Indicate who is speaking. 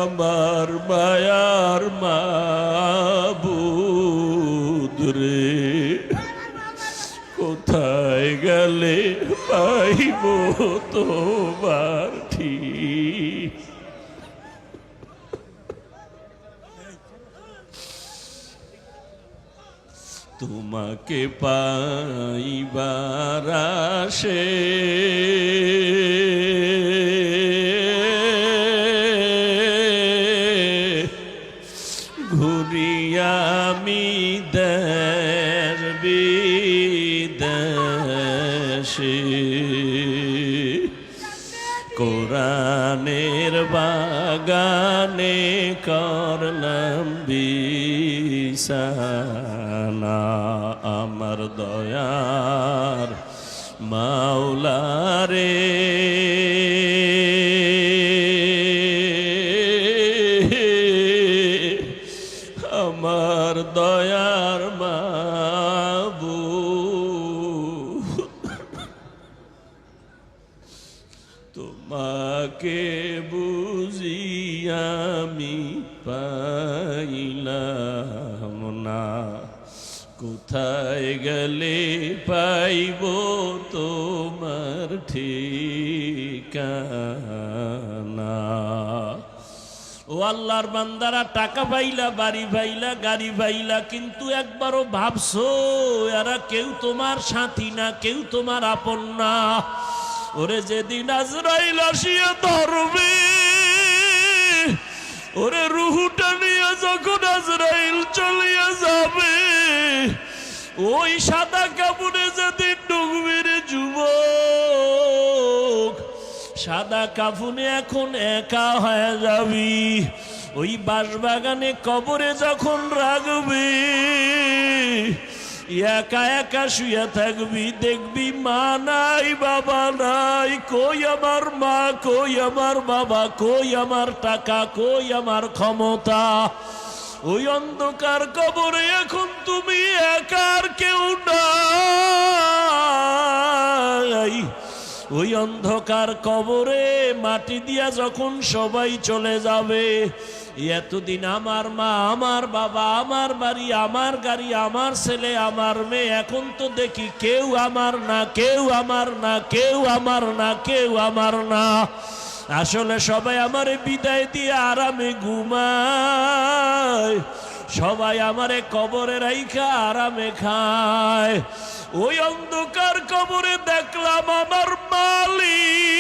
Speaker 1: আমার মায়ার মাবুদ রে, কোথায় গেলে পাইব তোমার ঠিক? তোমাকে পাইবার আশে ঘুরিয়ামি দেশ বিদেশে, কোরআনের বাগানে করলাম বিছানা। আমার দয়ার মাওলা রে, আমার দয়ার মাবুদ, তোমাকে বুঝি আমি পাইলাম না, কোথায় গেলে পাইব তোমার ঠিকানা? ও আল্লাহর বান্দারা, টাকা পাইলা, বাড়ি পাইলা, গাড়ি পাইলা, কিন্তু একবারও ভাবছো এরা কেউ তোমার সাথী না, কেউ তোমার আপন না? ওরে যেদিন আজরাইল আসিয়া ধরবে, ওরে রুহুটা নিয়ে যখন আজরাইল চলিয়া যাবে, ওই সাদা কাপড়ে যেদিন ডুববে রে যুবক, সাদা কাফনে এখন একা হয়ে যাবি। ওই বাঁশবাগানে কবরে যখন রাখবে, একা একা শুয়ে থাকবি, দেখবি মা নাই, বাবা নাই, কই আমার মা, কই আমার বাবা, কই আমার টাকা, কই আমার ক্ষমতা? ওই অন্ধকার কবরে এখন তুমি একার কেউ নাই। ওই অন্ধকার কবরে মাটি দিয়া যখন সবাই চলে যাবে, এতদিন আমার মা, আমার বাবা, আমার বাড়ি, আমার গাড়ি, আমার ছেলে, আমার মেয়ে, এখন তো দেখি কেউ আমার না, কেউ আমার না, কেউ আমার না, কেউ আমার না। আসলে সবাই আমারে বিদায় দিয়ে আরামে ঘুমায়, সবাই আমারে কবরে রাইখা আরামে খায়। ওই অন্ধকার কবরে দেখলাম আমার মালিক